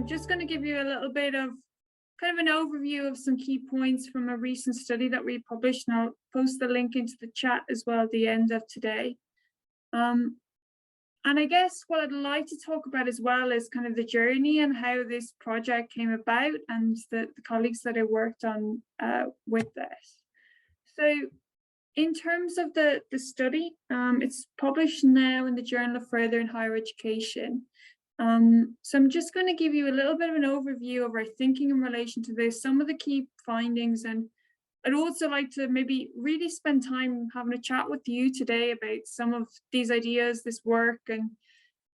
just going to give you a little bit of kind of an overview of some key points from a recent study that we published, and I'll post the link into the chat as well at the end of today. And I guess what I'd like to talk about as well is kind of the journey and how this project came about and the colleagues that I worked on with this. So in terms of the study, it's published now in the Journal of Further and Higher Education. So I'm just going to give you a little bit of an overview of our thinking in relation to this, some of the key findings, and I'd also like to maybe really spend time having a chat with you today about some of these ideas, this work, and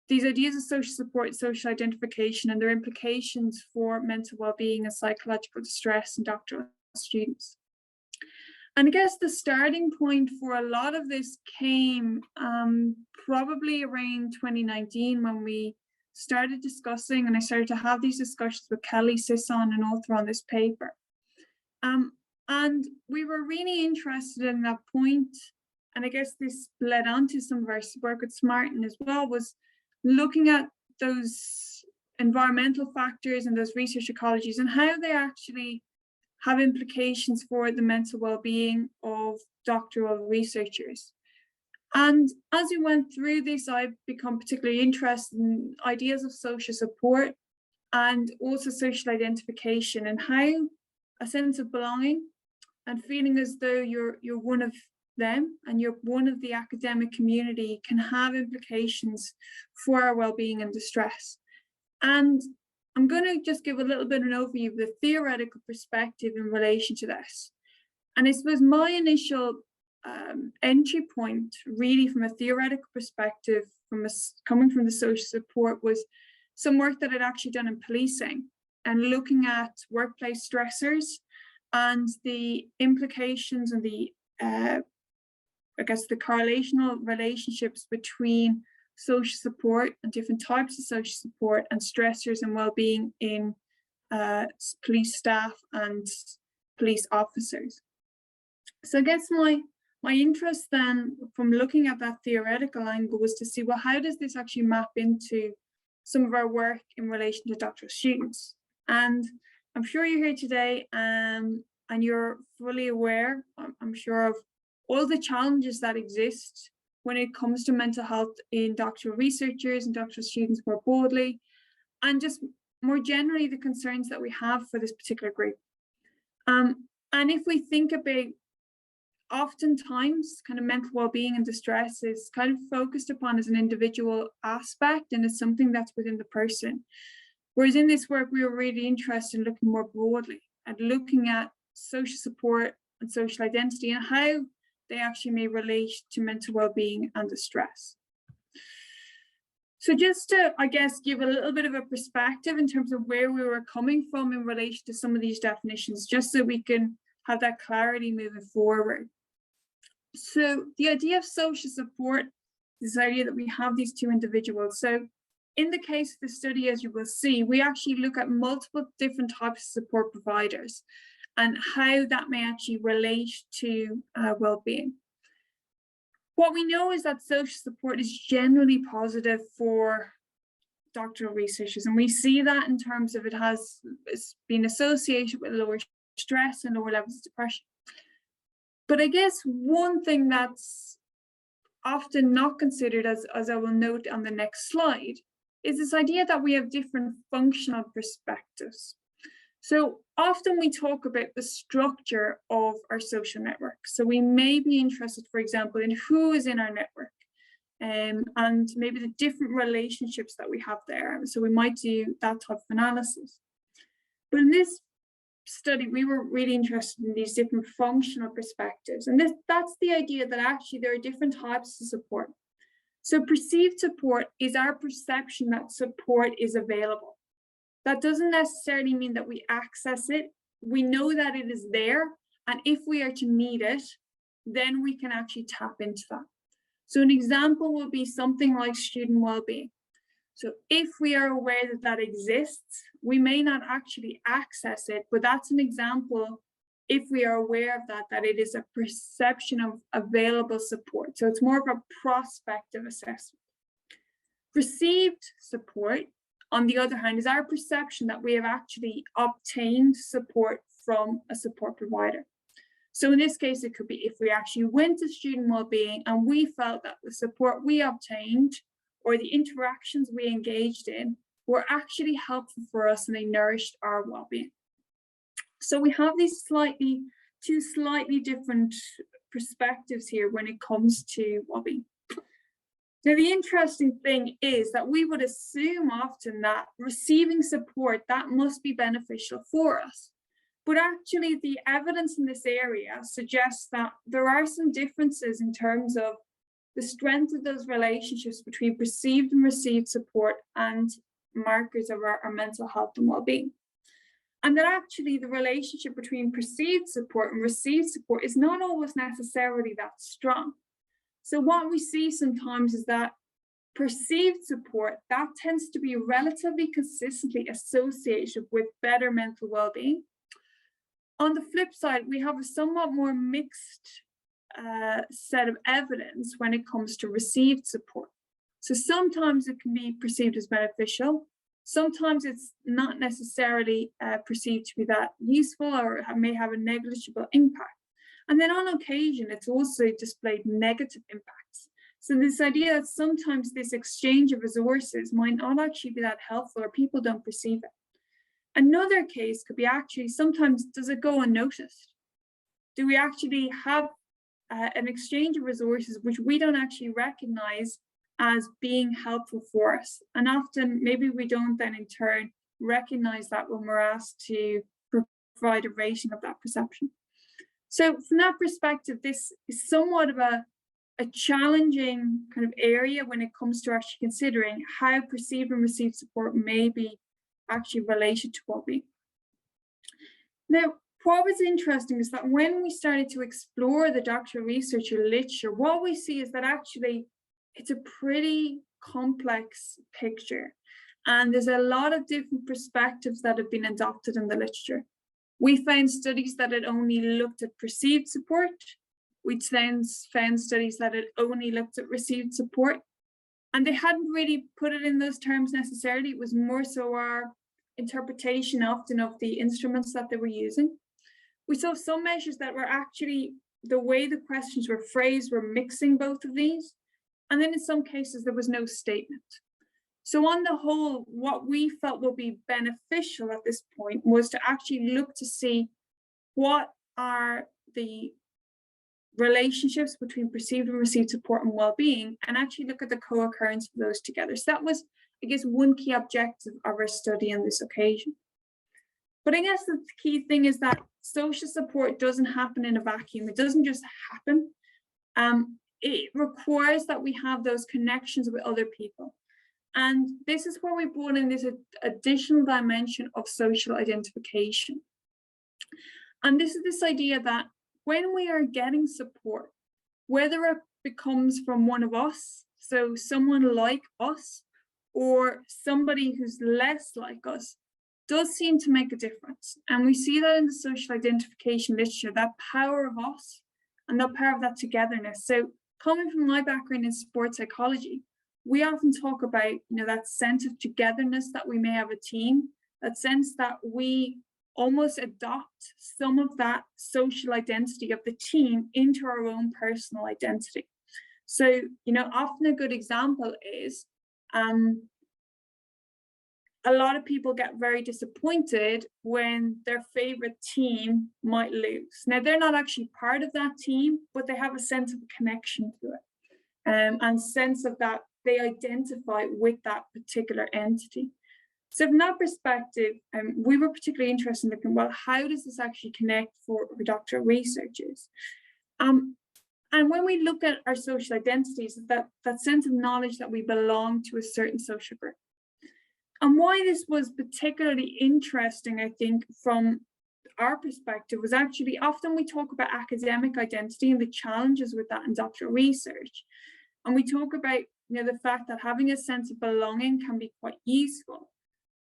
these ideas of social support, social identification, and their implications for mental well-being and psychological distress in doctoral students. And I guess the starting point for a lot of this came probably around 2019 when we started discussing, and I started to have these discussions with Kelly Sisson, an author on this paper. And we were really interested in that point, and I guess this led on to some of our work with Smartin as well, was looking at those environmental factors and those research ecologies and how they actually have implications for the mental well-being of doctoral researchers. And as we went through this, I've become particularly interested in ideas of social support and also social identification, and how a sense of belonging and feeling as though you're one of them and you're one of the academic community can have implications for our well-being and distress. And I'm going to just give a little bit of an overview of the theoretical perspective in relation to this. And I suppose my initial entry point, really from a theoretical perspective, coming from the social support, was some work that I'd actually done in policing and looking at workplace stressors and the implications and the, I guess, the correlational relationships between social support and different types of social support and stressors and well-being in police staff and police officers. So I guess my interest then from looking at that theoretical angle was to see, well, how does this actually map into some of our work in relation to doctoral students? And I'm sure you're here today and you're fully aware, I'm sure, of all the challenges that exist when it comes to mental health in doctoral researchers and doctoral students more broadly, and just more generally the concerns that we have for this particular group. And if we think about, oftentimes kind of mental well-being and distress is kind of focused upon as an individual aspect, and it's something that's within the person. Whereas in this work, we were really interested in looking more broadly and looking at social support and social identity and how they actually may relate to mental well-being and distress. So just to, I guess, give a little bit of a perspective in terms of where we were coming from in relation to some of these definitions, just so we can have that clarity moving forward. So the idea of social support is the idea that we have these two individuals. So in the case of the study, as you will see, we actually look at multiple different types of support providers and how that may actually relate to well-being. What we know is that social support is generally positive for doctoral researchers, and we see that in terms of it's been associated with lower stress and lower levels of depression. But I guess one thing that's often not considered, as I will note on the next slide, is this idea that we have different functional perspectives. So often we talk about the structure of our social network. So we may be interested, for example, in who is in our network and maybe the different relationships that we have there. So we might do that type of analysis. But in this study, we were really interested in these different functional perspectives. And that's the idea that actually there are different types of support. So perceived support is our perception that support is available. That doesn't necessarily mean that we access it. We know that it is there, and if we are to need it, then we can actually tap into that. So an example would be something like student well-being. So if we are aware that that exists, we may not actually access it, but that's an example, if we are aware of that it is a perception of available support. So it's more of a prospective assessment. Perceived support on the other hand, is our perception that we have actually obtained support from a support provider. So in this case, it could be if we actually went to student wellbeing and we felt that the support we obtained or the interactions we engaged in were actually helpful for us and they nourished our wellbeing. So we have these two slightly different perspectives here when it comes to wellbeing. Now, the interesting thing is that we would assume often that receiving support, that must be beneficial for us. But actually, the evidence in this area suggests that there are some differences in terms of the strength of those relationships between perceived and received support and markers of our mental health and well-being. And that actually the relationship between perceived support and received support is not always necessarily that strong. So what we see sometimes is that perceived support, that tends to be relatively consistently associated with better mental well-being. On the flip side, we have a somewhat more mixed set of evidence when it comes to received support. So sometimes it can be perceived as beneficial. Sometimes it's not necessarily perceived to be that useful or may have a negligible impact. And then on occasion, it's also displayed negative impacts. So this idea that sometimes this exchange of resources might not actually be that helpful or people don't perceive it. Another case could be actually sometimes does it go unnoticed? Do we actually have an exchange of resources which we don't actually recognize as being helpful for us? And often maybe we don't then in turn recognize that when we're asked to provide a rating of that perception. So from that perspective, this is somewhat of a challenging kind of area when it comes to actually considering how perceived and received support may be actually related to well-being. Now, what was interesting is that when we started to explore the doctoral research or literature, what we see is that actually it's a pretty complex picture. And there's a lot of different perspectives that have been adopted in the literature. We found studies that had only looked at perceived support. We found studies that had only looked at received support. And they hadn't really put it in those terms necessarily. It was more so our interpretation often of the instruments that they were using. We saw some measures that were actually, the way the questions were phrased were mixing both of these. And then in some cases, there was no statement. So on the whole, what we felt would be beneficial at this point was to actually look to see what are the relationships between perceived and received support and well-being, and actually look at the co-occurrence of those together. So that was, I guess, one key objective of our study on this occasion. But I guess the key thing is that social support doesn't happen in a vacuum. It doesn't just happen. It requires that we have those connections with other people. And this is where we brought in this additional dimension of social identification. And this is this idea that when we are getting support, whether it becomes from one of us, so someone like us, or somebody who's less like us, does seem to make a difference. And we see that in the social identification literature, that power of us and the power of that togetherness. So coming from my background in sports psychology, we often talk about, that sense of togetherness that we may have a team, that sense that we almost adopt some of that social identity of the team into our own personal identity. So, often a good example is a lot of people get very disappointed when their favorite team might lose. Now, they're not actually part of that team, but they have a sense of connection to it, and sense of that they identify with that particular entity. So from that perspective, we were particularly interested in looking, well, how does this actually connect for doctoral researchers? And when we look at our social identities, that sense of knowledge that we belong to a certain social group. And why this was particularly interesting, I think, from our perspective, was actually often we talk about academic identity and the challenges with that in doctoral research. And we talk about the fact that having a sense of belonging can be quite useful.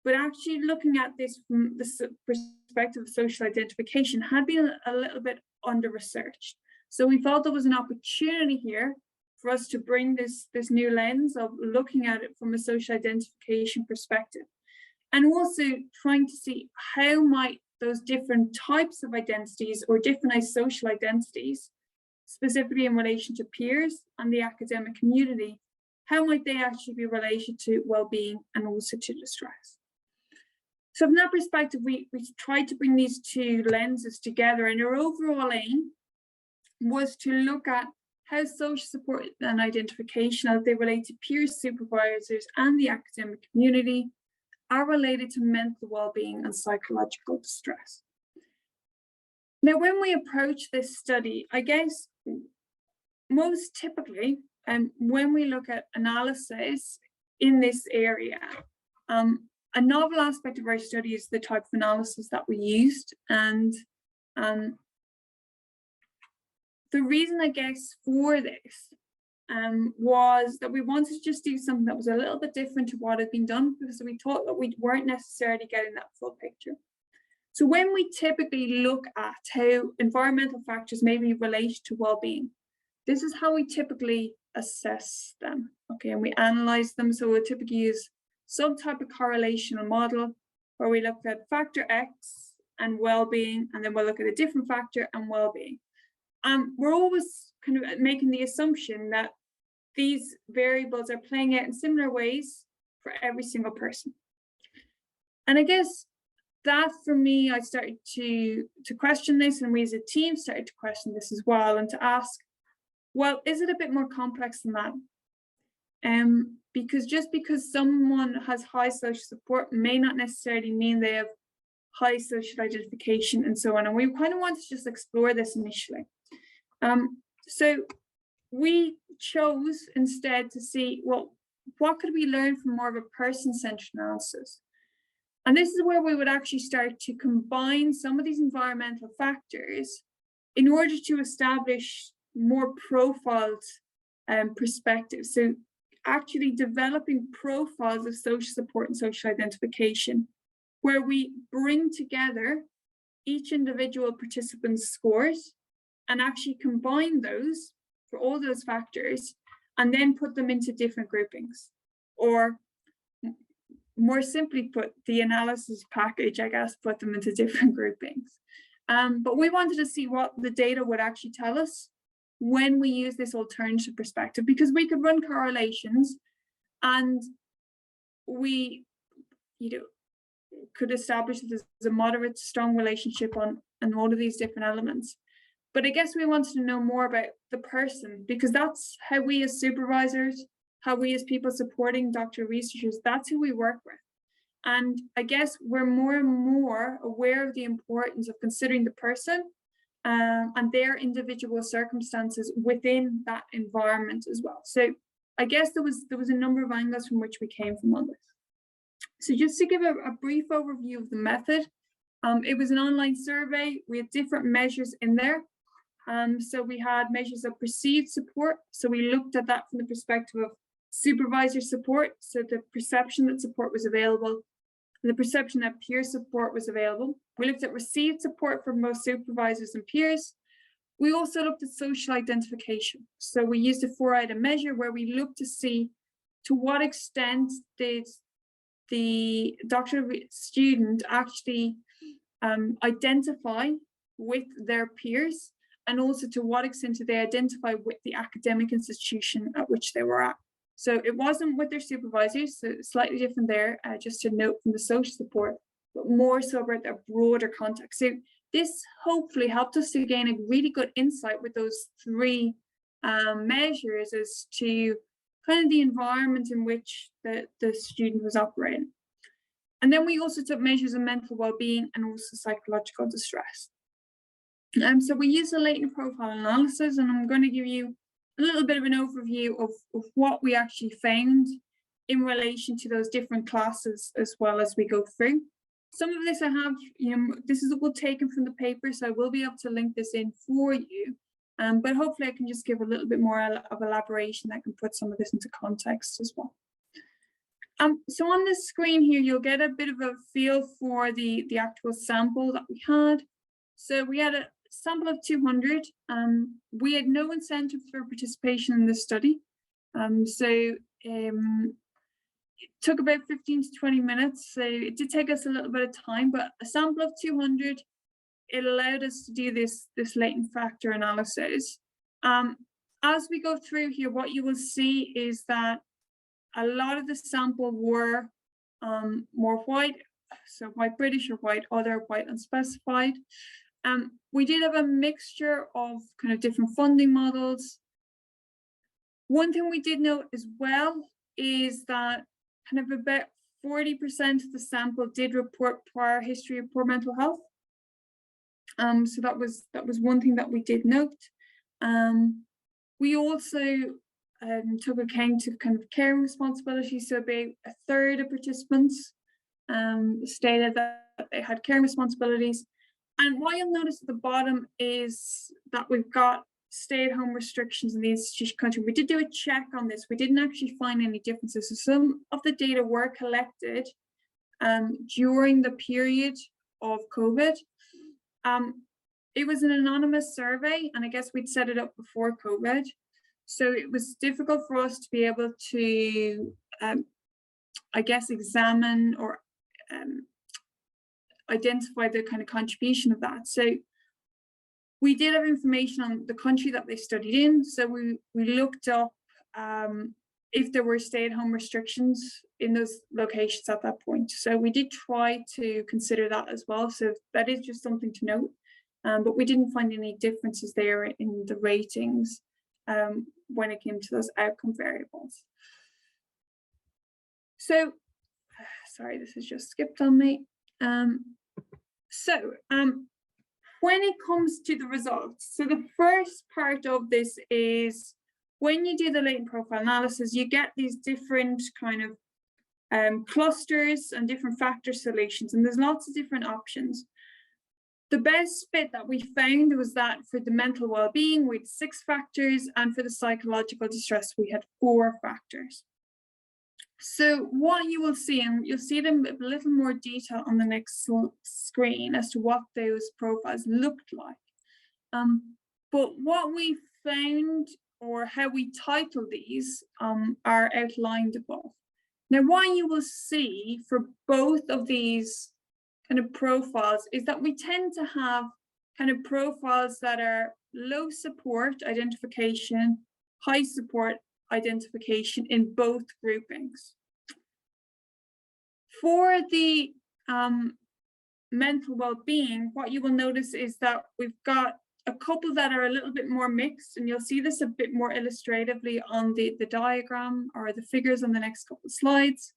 But actually looking at this from the perspective of social identification had been a little bit under-researched. So we felt there was an opportunity here for us to bring this new lens of looking at it from a social identification perspective. and also trying to see how might those different types of identities or different social identities, specifically in relation to peers and the academic community, how might they actually be related to well-being and also to distress? So from that perspective, we tried to bring these two lenses together, and our overall aim was to look at how social support and identification as they relate to peers, supervisors, and the academic community are related to mental well-being and psychological distress. Now, when we approach this study, I guess most typically, when we look at analysis in this area, a novel aspect of our study is the type of analysis that we used. And the reason, I guess, for this was that we wanted to just do something that was a little bit different to what had been done, because we thought that we weren't necessarily getting that full picture. So when we typically look at how environmental factors may be related to well-being, this is how we typically assess them, okay, and we analyze them. So we'll typically use some type of correlational model where we look at factor X and well-being, and then we'll look at a different factor and well-being. We're always kind of making the assumption that these variables are playing out in similar ways for every single person. And I guess that, for me, I started to question this, and we as a team started to question this as well, and to ask, well, is it a bit more complex than that? Because just because someone has high social support may not necessarily mean they have high social identification and so on. And we kind of wanted to just explore this initially. So we chose instead to see, well, what could we learn from more of a person-centered analysis? And this is where we would actually start to combine some of these environmental factors in order to establish more profiled perspectives. So actually developing profiles of social support and social identification, where we bring together each individual participant's scores and actually combine those for all those factors, and then put them into different groupings. Or more simply put, the analysis package, I guess, put them into different groupings. But we wanted to see what the data would actually tell us when we use this alternative perspective, because we could run correlations and we, could establish that there's a moderate strong relationship on all of these different elements. But I guess we wanted to know more about the person, because that's how we as supervisors, how we as people supporting doctoral researchers, that's who we work with. And I guess we're more and more aware of the importance of considering the person and their individual circumstances within that environment as well. So I guess there was a number of angles from which we came from on this. So just to give a brief overview of the method, it was an online survey. We had different measures in there. So we had measures of perceived support. So we looked at that from the perspective of supervisor support. So the perception that support was available, and the perception that peer support was available. We looked at received support from both supervisors and peers. We also looked at social identification. So we used a 4-item measure where we looked to see to what extent did the doctoral student actually identify with their peers, and also to what extent did they identify with the academic institution at which they were at. So it wasn't with their supervisors, so slightly different there, just to note from the social support, but more so about their broader context. So this hopefully helped us to gain a really good insight with those 3 measures as to kind of the environment in which the student was operating. And then we also took measures of mental well-being and also psychological distress. So we used a latent profile analysis, and I'm going to give you a little bit of an overview of what we actually found in relation to those different classes as well as we go through. Some of this I have, this is all taken from the paper, so I will be able to link this in for you. But hopefully I can just give a little bit more of elaboration that can put some of this into context as well. So on the screen here, you'll get a bit of a feel for the actual sample that we had. So we had a sample of 200. We had no incentive for participation in this study. took about 15 to 20 minutes. So it did take us a little bit of time, but a sample of 200, it allowed us to do this latent factor analysis. As we go through here, what you will see is that a lot of the sample were more white, so white British or white other, white unspecified. We did have a mixture of kind of different funding models. One thing we did note as well is that kind of about 40% of the sample did report prior history of poor mental health. So that was one thing that we did note. We also took account of kind of caring responsibilities. So about a third of participants stated that they had caring responsibilities. And what you'll notice at the bottom is that we've got stay-at-home restrictions in the institution country. We did do a check on this. We didn't actually find any differences. So some of the data were collected during the period of COVID. It was an anonymous survey, and I guess we'd set it up before COVID. So it was difficult for us to be able to, I guess, examine or identify the kind of contribution of that. So we did have information on the country that they studied in. So we looked up if there were stay-at-home restrictions in those locations at that point. So we did try to consider that as well. So that is just something to note. But we didn't find any differences there in the ratings when it came to those outcome variables. So, sorry, this has just skipped on me. When it comes to the results, so the first part of this is when you do the latent profile analysis, you get these different kind of clusters and different factor solutions, and there's lots of different options. The best fit that we found was that for the mental well-being, we had 6 factors, and for the psychological distress, we had 4 factors. So what you will see, and you'll see it in a little more detail on the next screen as to what those profiles looked like. But what we found, or how we title these, are outlined above. Now, what you will see for both of these kind of profiles is that we tend to have kind of profiles that are low support identification, high support identification in both groupings. For the mental well-being, what you will notice is that we've got a couple that are a little bit more mixed, and you'll see this a bit more illustratively on the diagram or the figures on the next couple of slides.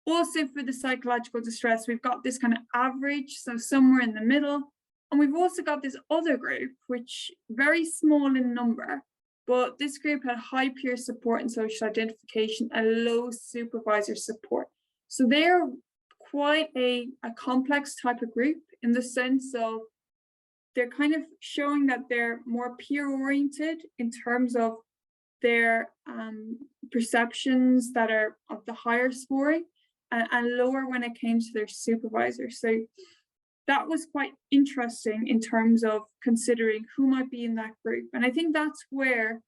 Also for the psychological distress, we've got this kind of average, so somewhere in the middle. And we've also got this other group, which very small in number, but this group had high peer support and social identification and low supervisor support. So they're quite a complex type of group in the sense of they're kind of showing that they're more peer oriented in terms of their perceptions that are of the higher scoring, and lower when it came to their supervisor. So that was quite interesting in terms of considering who might be in that group. And I think that's where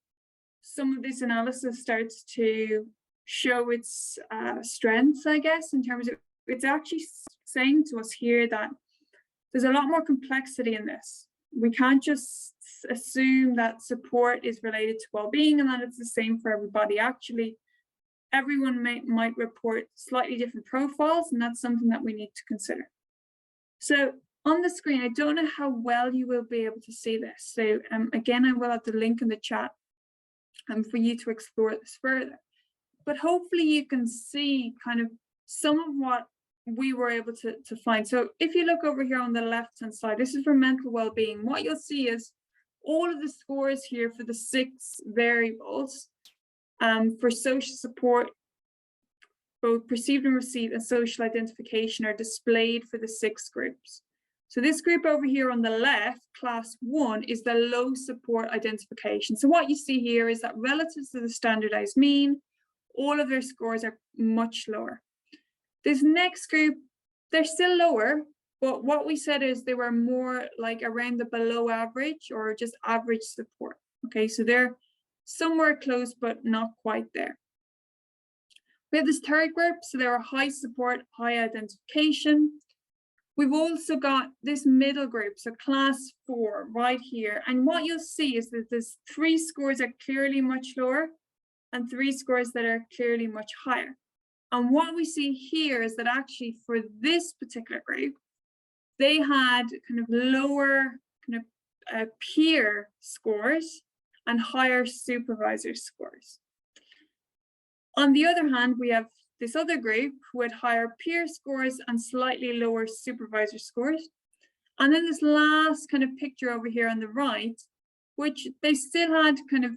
some of this analysis starts to show its strengths, I guess, in terms of it's actually saying to us here that there's a lot more complexity in this. We can't just assume that support is related to well-being and that it's the same for everybody. Actually, everyone might report slightly different profiles, and that's something that we need to consider. So on the screen, I don't know how well you will be able to see this. So again, I will have the link in the chat for you to explore this further. But hopefully you can see kind of some of what we were able to find. So if you look over here on the left-hand side, this is for mental well-being. What you'll see is all of the scores here for the 6 variables. For social support, both perceived and received and social identification are displayed for the 6 groups. So this group over here on the left, class 1, is the low support identification. So what you see here is that relative to the standardized mean, all of their scores are much lower. This next group, they're still lower, but what we said is they were more like around the below average or just average support. Okay, so they're somewhere close, but not quite there. We have this third group, so there are high support, high identification. We've also got this middle group, so class 4 right here. And what you'll see is that there's 3 scores are clearly much lower and 3 scores that are clearly much higher. And what we see here is that actually for this particular group, they had kind of lower kind of peer scores and higher supervisor scores. On the other hand, we have this other group who had higher peer scores and slightly lower supervisor scores. And then this last kind of picture over here on the right, which they still had kind of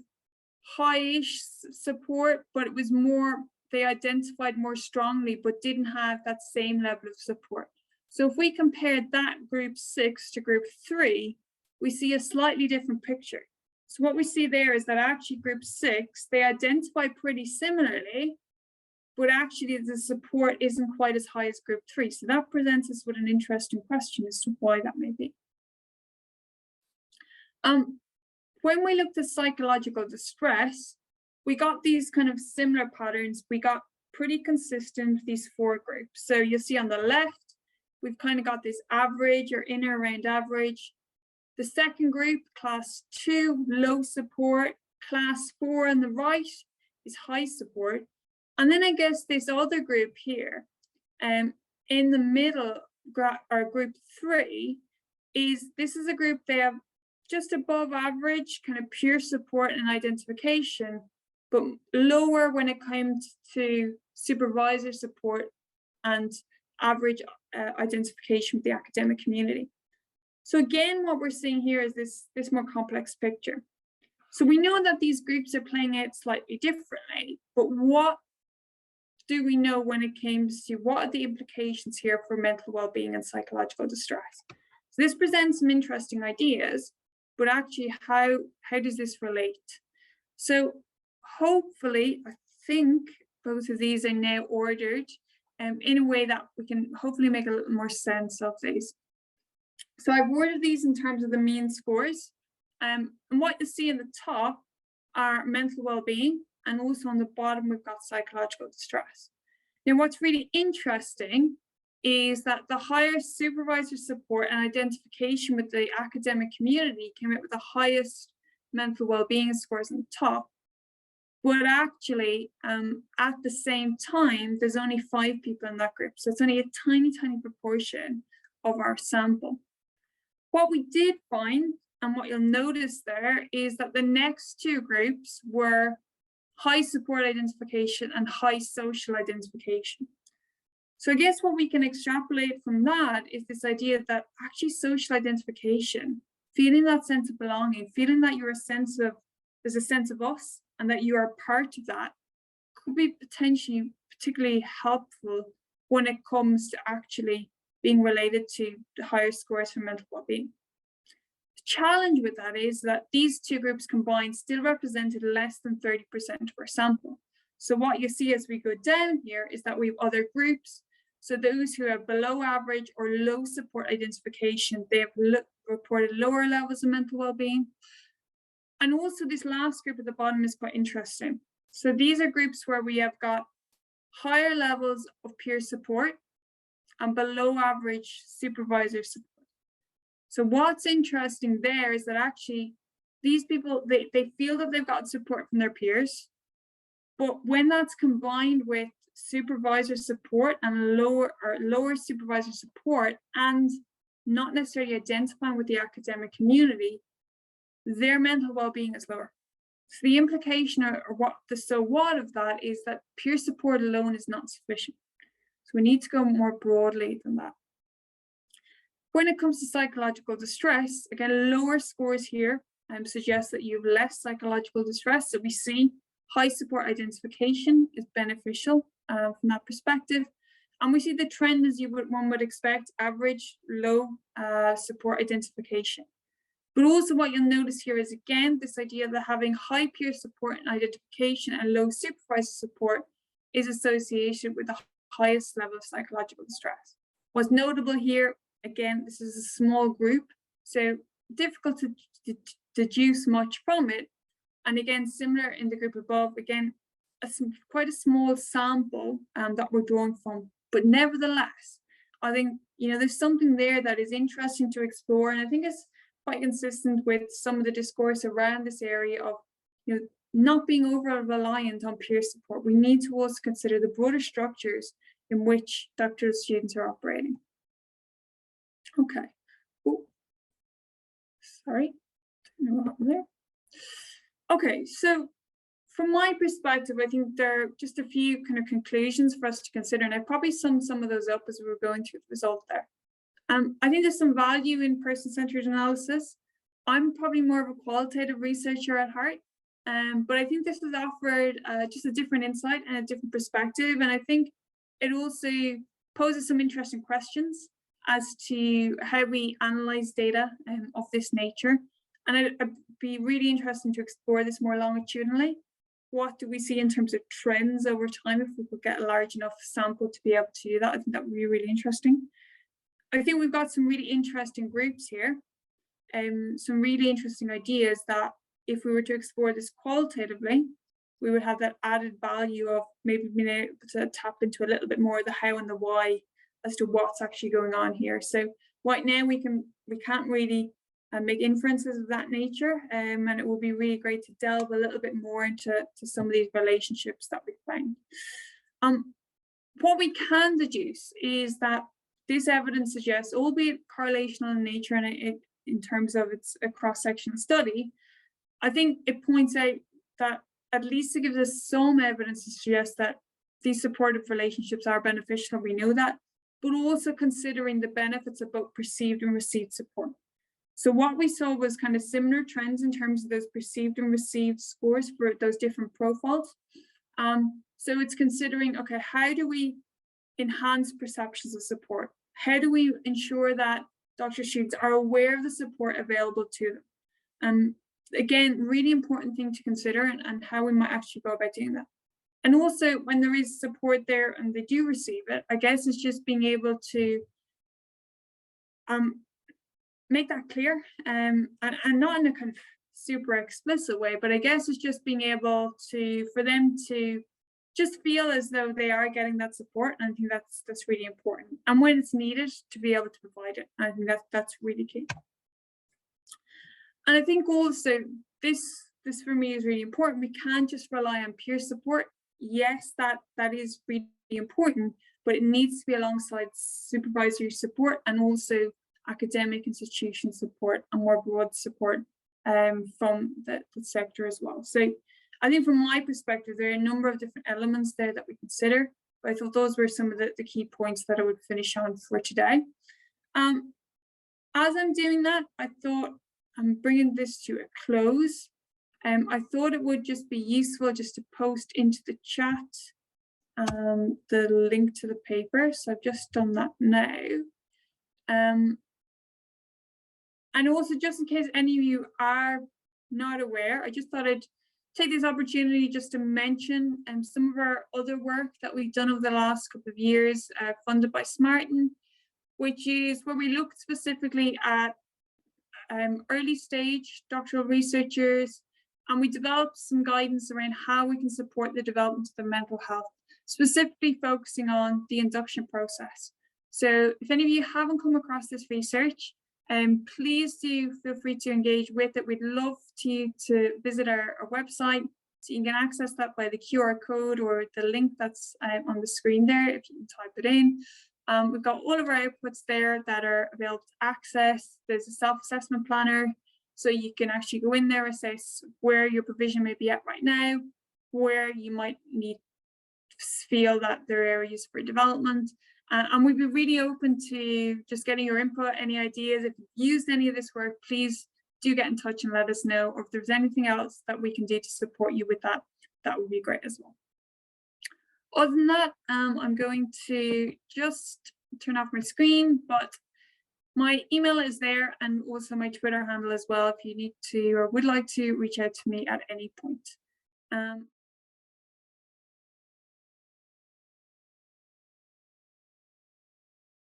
high-ish support, but it was more, they identified more strongly, but didn't have that same level of support. So if we compared that group 6 to group 3, we see a slightly different picture. So what we see there is that actually group 6, they identify pretty similarly, but actually the support isn't quite as high as group 3. So that presents us with an interesting question as to why that may be. When we looked at psychological distress, we got these kind of similar patterns. We got pretty consistent, these 4 groups. So you'll see on the left, we've kind of got this average or in or around average. The second group, class 2, low support. Class 4 on the right is high support. And then I guess this other group here, in the middle, or group 3, this is a group they have just above average kind of peer support and identification, but lower when it comes to supervisor support and average identification with the academic community. So again, what we're seeing here is this more complex picture. So we know that these groups are playing out slightly differently, but what do we know when it comes to what are the implications here for mental well-being and psychological distress? So this presents some interesting ideas, but actually how does this relate? So hopefully, I think both of these are now ordered in a way that we can hopefully make a little more sense of these. So I've ordered these in terms of the mean scores. And what you see in the top are mental well-being, and also on the bottom, we've got psychological distress. Now, what's really interesting is that the higher supervisor support and identification with the academic community came out with the highest mental well-being scores on the top. But actually, at the same time, there's only 5 people in that group. So it's only a tiny, tiny proportion of our sample. What we did find, and what you'll notice there, is that the next 2 groups were high support identification and high social identification. So I guess what we can extrapolate from that is this idea that actually social identification, feeling that sense of belonging, feeling that there's a sense of us and that you are part of that, could be potentially particularly helpful when it comes to actually being related to the higher scores for mental well-being. The challenge with that is that these 2 groups combined still represented less than 30% of our sample. So what you see as we go down here is that we have other groups. So those who have below average or low support identification, they have reported lower levels of mental well-being. And also this last group at the bottom is quite interesting. So these are groups where we have got higher levels of peer support and below average supervisor support. So what's interesting there is that actually these people, they feel that they've got support from their peers, but when that's combined with supervisor support and lower supervisor support and not necessarily identifying with the academic community, their mental well-being is lower. So the implication or what the so what of that is that peer support alone is not sufficient. So we need to go more broadly than that. When it comes to psychological distress, again, lower scores here suggest that you have less psychological distress. So we see high support identification is beneficial from that perspective. And we see the trend as one would expect, average low support identification. But also what you'll notice here is, again, this idea that having high peer support and identification and low supervisor support is associated with the highest level of psychological distress. What's notable here, again, this is a small group, so difficult to deduce much from it. And again, similar in the group above, again, quite a small sample that we're drawing from, but nevertheless, I think, you know, there's something there that is interesting to explore, and I think it's quite consistent with some of the discourse around this area of, you know, not being over reliant on peer support. We need to also consider the broader structures in which doctoral students are operating. Okay. Oh, sorry, I don't know what happened there. Okay, so from my perspective, I think there are just a few kind of conclusions for us to consider, and I probably summed some of those up as we were going through the result there. I think there's some value in person-centered analysis. I'm probably more of a qualitative researcher at heart, but I think this has offered just a different insight and a different perspective, and I think it also poses some interesting questions as to how we analyze data of this nature. And it'd be really interesting to explore this more longitudinally. What do we see in terms of trends over time if we could get a large enough sample to be able to do that? I think that would be really interesting. I think we've got some really interesting groups here, some really interesting ideas that if we were to explore this qualitatively, we would have that added value of maybe being able to tap into a little bit more of the how and the why as to what's actually going on here. So right now we can't really make inferences of that nature, and it will be really great to delve a little bit more into some of these relationships that we find. What we can deduce is that this evidence suggests, albeit correlational in nature and in terms of it's a cross-sectional study, I think it points out that at least it gives us some evidence to suggest that these supportive relationships are beneficial, we know that, but also considering the benefits of both perceived and received support. So what we saw was kind of similar trends in terms of those perceived and received scores for those different profiles. So it's considering, okay, how do we enhance perceptions of support? How do we ensure that doctoral students are aware of the support available to them? Again, really important thing to consider and how we might actually go about doing that. And also when there is support there and they do receive it, I guess it's just being able to make that clear and not in a kind of super explicit way, but I guess it's just being able to, for them to just feel as though they are getting that support. And I think that's really important. And when it's needed, to be able to provide it. I think that's really key. And I think also this for me is really important. We can't just rely on peer support. Yes, that is really important, but it needs to be alongside supervisory support and also academic institution support and more broad support from the sector as well. So I think from my perspective, there are a number of different elements there that we consider, but I thought those were some of the key points that I would finish on for today. As I'm doing that, I thought I'm bringing this to a close. I thought it would just be useful just to post into the chat the link to the paper. So I've just done that now. And also, just in case any of you are not aware, I just thought I'd take this opportunity just to mention some of our other work that we've done over the last couple of years, funded by Smarten, which is where we looked specifically at early stage doctoral researchers, and we developed some guidance around how we can support the development of their mental health, specifically focusing on the induction process. So if any of you haven't come across this research, please do feel free to engage with it. We'd love to visit our website, so you can access that by the QR code or the link that's on the screen there if you can type it in. We've got all of our outputs there that are available to access. There's a self-assessment planner, so you can actually go in there, assess where your provision may be at right now, where you might need to feel that there are areas for development. And we'd be really open to just getting your input, any ideas. If you've used any of this work, please do get in touch and let us know. Or if there's anything else that we can do to support you with that, that would be great as well. Other than that, I'm going to just turn off my screen, but my email is there and also my Twitter handle as well if you need to or would like to reach out to me at any point.